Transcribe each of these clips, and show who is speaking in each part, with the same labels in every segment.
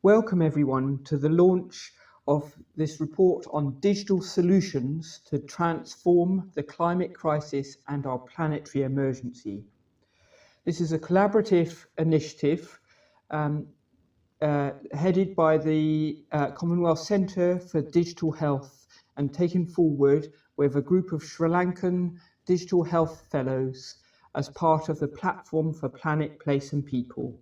Speaker 1: Welcome everyone to the launch of this report on digital solutions to transform the climate crisis and our planetary emergency. This is a collaborative initiative headed by the Commonwealth Centre for Digital Health and taken forward with a group of Sri Lankan digital health fellows as part of the Platform for Planet, Place and People.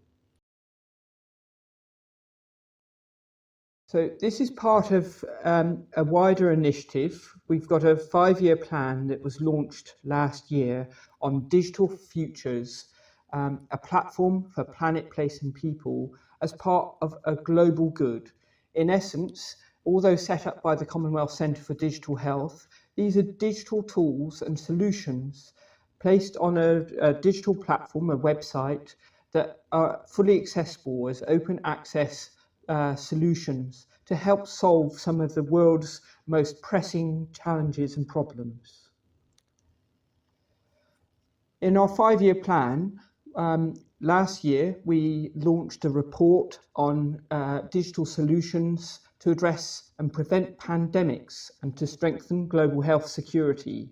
Speaker 1: So this is part of a wider initiative. We've got a 5-year plan that was launched last year on digital futures, a platform for planet, place and people as part of a global good. In essence, although set up by the Commonwealth Centre for Digital Health, these are digital tools and solutions placed on a digital platform, a website, that are fully accessible as open access solutions to help solve some of the world's most pressing challenges and problems. In our 5-year plan, last year we launched a report on digital solutions to address and prevent pandemics and to strengthen global health security.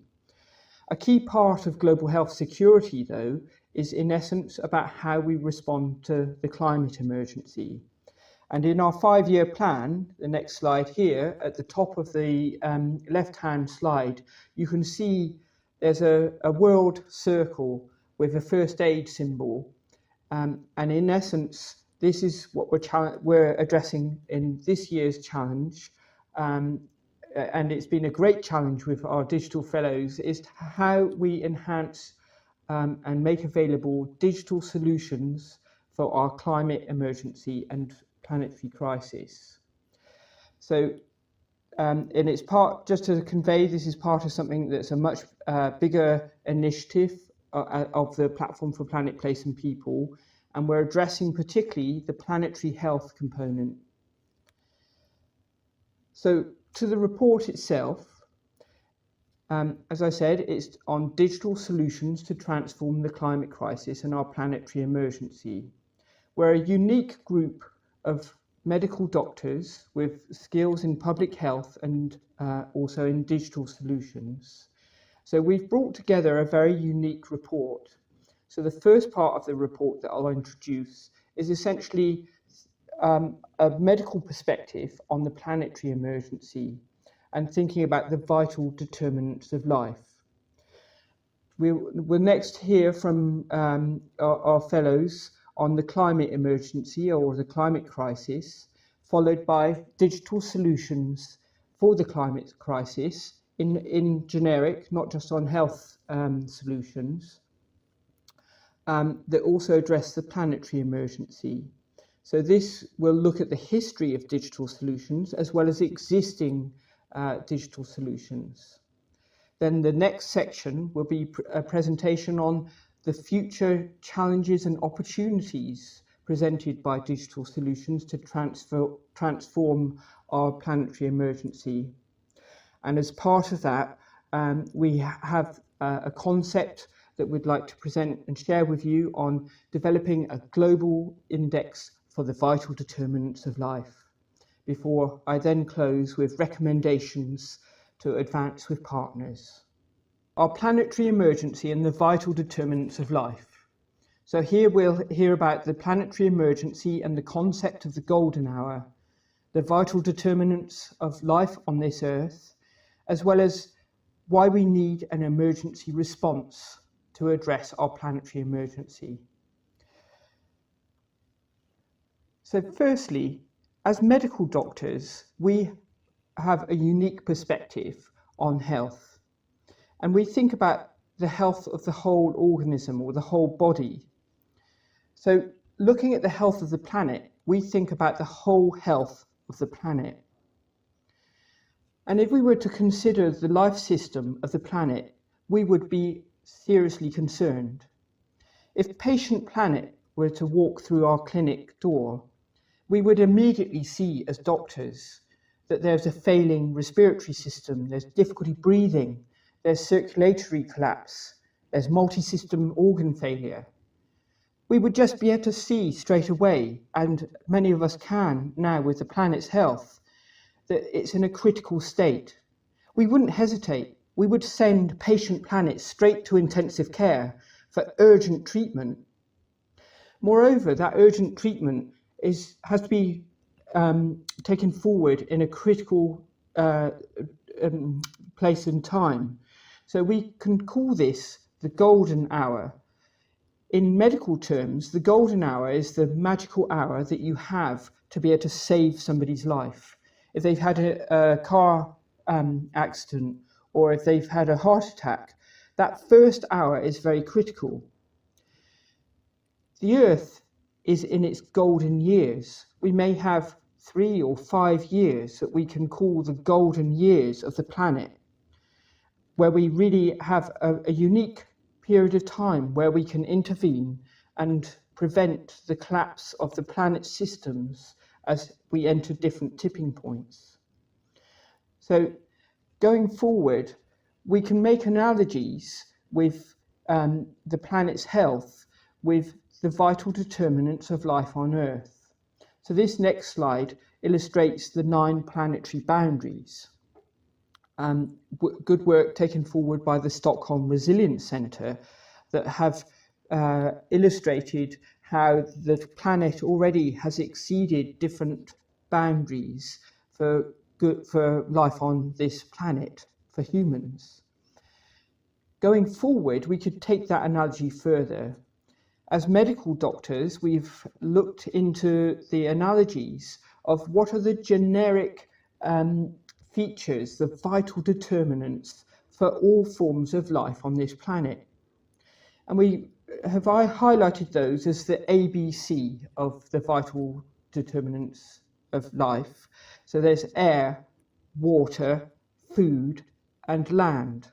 Speaker 1: A key part of global health security, though, is in essence about how we respond to the climate emergency. And in our 5-year plan, the next slide here, at the top of the left-hand slide, you can see there's a world circle with a first aid symbol. And in essence, this is what we're addressing in this year's challenge. And it's been a great challenge with our digital fellows, is how we enhance and make available digital solutions for our climate emergency and planetary crisis. So, and it's part, just to convey, this is part of something that's a much bigger initiative of the Platform for Planet, Place and People, and we're addressing particularly the planetary health component. So, to the report itself, as I said, it's on digital solutions to transform the climate crisis and our planetary emergency. We're a unique group of medical doctors with skills in public health and also in digital solutions. So we've brought together a very unique report. So the first part of the report that I'll introduce is essentially a medical perspective on the planetary emergency and thinking about the vital determinants of life. We'll next hear from our fellows on the climate emergency or the climate crisis, followed by digital solutions for the climate crisis in generic, not just on health solutions, that also address the planetary emergency. So this will look at the history of digital solutions as well as existing digital solutions. Then the next section will be a presentation on the future challenges and opportunities presented by digital solutions to transform our planetary emergency. And as part of that, we have a concept that we'd like to present and share with you on developing a global index for the vital determinants of life, before I then close with recommendations to advance with partners. Our planetary emergency and the vital determinants of life. So here we'll hear about the planetary emergency and the concept of the golden hour, the vital determinants of life on this earth, as well as why we need an emergency response to address our planetary emergency. So firstly, as medical doctors, we have a unique perspective on health. And we think about the health of the whole organism or the whole body. So looking at the health of the planet, we think about the whole health of the planet. And if we were to consider the life system of the planet, we would be seriously concerned. If patient planet were to walk through our clinic door, we would immediately see as doctors that there's a failing respiratory system, there's difficulty breathing, there's circulatory collapse, there's multi-system organ failure. we would just be able to see straight away, and many of us can now with the planet's health, that it's in a critical state. We wouldn't hesitate. We would send patient planets straight to intensive care for urgent treatment. Moreover, that urgent treatment has to be taken forward in a critical place and time. So we can call this the golden hour. In medical terms, the golden hour is the magical hour that you have to be able to save somebody's life. If they've had a car accident, or if they've had a heart attack, that first hour is very critical. The Earth is in its golden years. We may have 3 or 5 years that we can call the golden years of the planet, where we really have a unique period of time where we can intervene and prevent the collapse of the planet's systems as we enter different tipping points. So going forward, we can make analogies with the planet's health with the vital determinants of life on Earth. So this next slide illustrates the 9 planetary boundaries. Good work taken forward by the Stockholm Resilience Centre that have illustrated how the planet already has exceeded different boundaries for life on this planet, for humans. Going forward, we could take that analogy further. As medical doctors, we've looked into the analogies of what are the generic features, the vital determinants for all forms of life on this planet. And I highlighted those as the ABC of the vital determinants of life. So there's air, water, food, and land.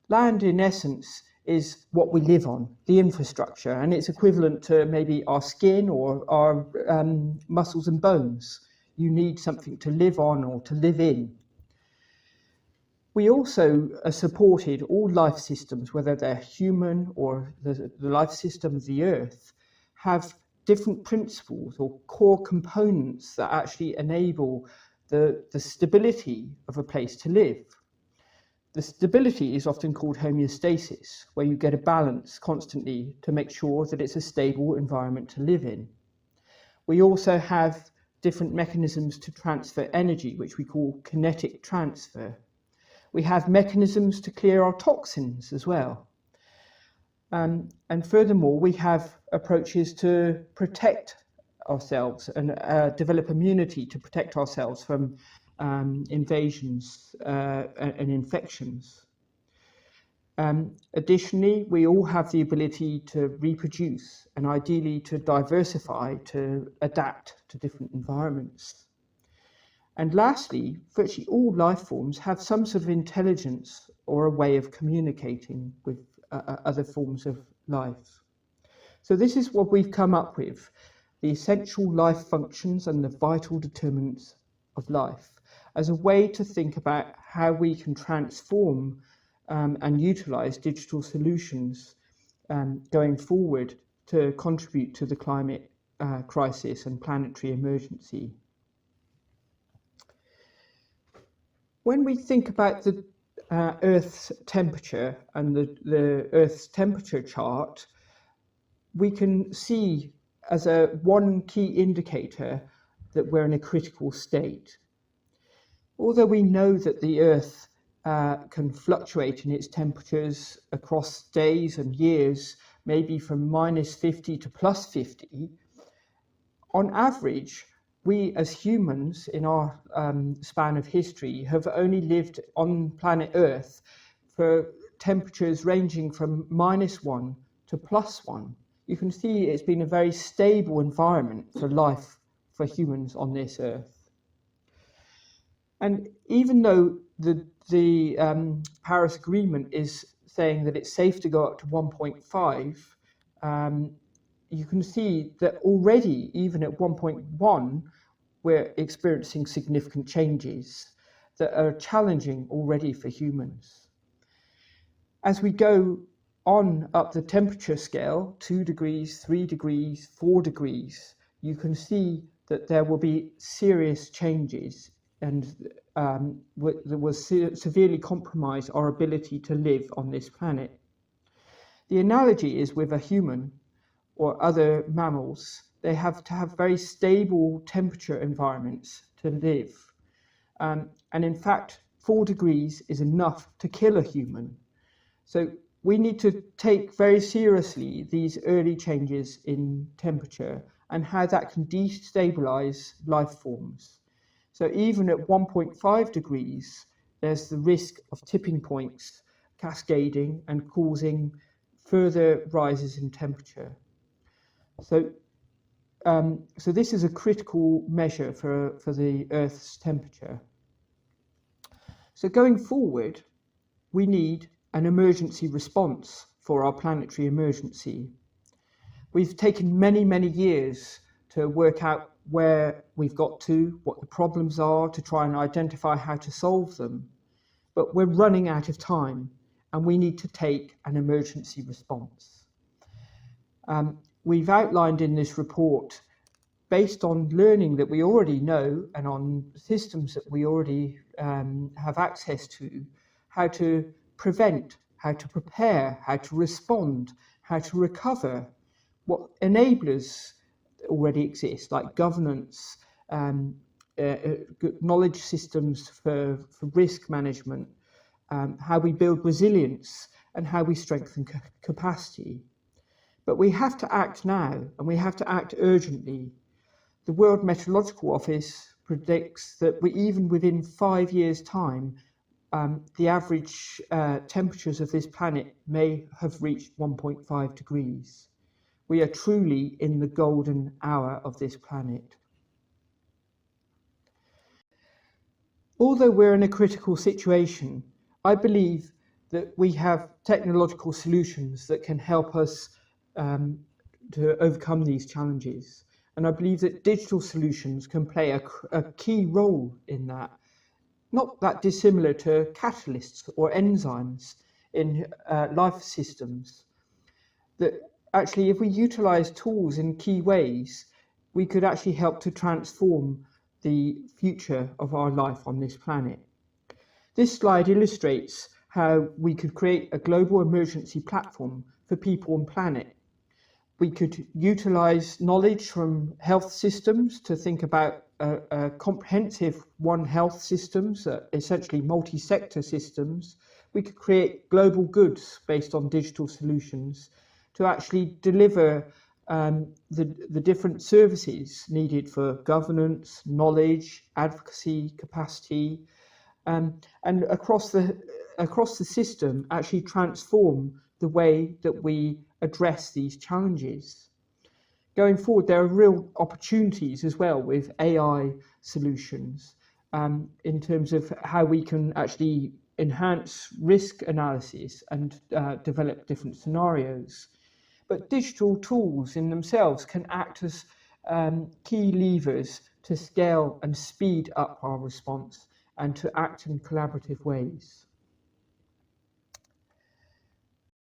Speaker 1: Land, in essence, is what we live on, the infrastructure, and it's equivalent to maybe our skin or our muscles and bones. You need something to live on or to live in. We also supported all life systems, whether they're human or the life system of the Earth, have different principles or core components that actually enable the stability of a place to live. The stability is often called homeostasis, where you get a balance constantly to make sure that it's a stable environment to live in. We also have different mechanisms to transfer energy, which we call kinetic transfer. We have mechanisms to clear our toxins as well. And furthermore, we have approaches to protect ourselves and develop immunity to protect ourselves from invasions and infections. Additionally, we all have the ability to reproduce and ideally to diversify, to adapt to different environments. And lastly, virtually all life forms have some sort of intelligence or a way of communicating with other forms of life. So this is what we've come up with, the essential life functions and the vital determinants of life, as a way to think about how we can transform and utilize digital solutions going forward to contribute to the climate crisis and planetary emergency. When we think about the Earth's temperature and the Earth's temperature chart, we can see as one key indicator that we're in a critical state. Although we know that the Earth can fluctuate in its temperatures across days and years, maybe from -50 to +50, on average, we as humans in our span of history have only lived on planet Earth for temperatures ranging from -1 to +1. You can see it's been a very stable environment for life for humans on this Earth. And even though the Paris Agreement is saying that it's safe to go up to 1.5, you can see that already, even at 1.1, we're experiencing significant changes that are challenging already for humans. As we go on up the temperature scale, 2 degrees, 3 degrees, 4 degrees, you can see that there will be serious changes and that will severely compromise our ability to live on this planet. The analogy is with a human or other mammals. They have to have very stable temperature environments to live. And in fact, 4 degrees is enough to kill a human. So we need to take very seriously these early changes in temperature and how that can destabilize life forms. So even at 1.5 degrees, there's the risk of tipping points cascading and causing further rises in temperature. So this is a critical measure for the Earth's temperature. So going forward, we need an emergency response for our planetary emergency. We've taken many, many years to work out where we've got to, what the problems are, to try and identify how to solve them. But we're running out of time and we need to take an emergency response. We've outlined in this report, based on learning that we already know and on systems that we already have access to, how to prevent, how to prepare, how to respond, how to recover. What enablers already exist, like governance, knowledge systems for risk management, how we build resilience, and how we strengthen capacity. But we have to act now, and we have to act urgently. The World Meteorological Office predicts that even within 5 years' time, the average temperatures of this planet may have reached 1.5 degrees. We are truly in the golden hour of this planet. Although we're in a critical situation, I believe that we have technological solutions that can help us to overcome these challenges. And I believe that digital solutions can play a key role in that. Not that dissimilar to catalysts or enzymes in life systems. That actually, if we utilize tools in key ways, we could actually help to transform the future of our life on this planet. This slide illustrates how we could create a global emergency platform for people and planet. We could utilize knowledge from health systems to think about a comprehensive One Health systems, essentially multi-sector systems. We could create global goods based on digital solutions to actually deliver the different services needed for governance, knowledge, advocacy, capacity, and across the system actually transform the way that we address these challenges. Going forward, there are real opportunities as well with AI solutions in terms of how we can actually enhance risk analysis and develop different scenarios. But digital tools in themselves can act as key levers to scale and speed up our response and to act in collaborative ways.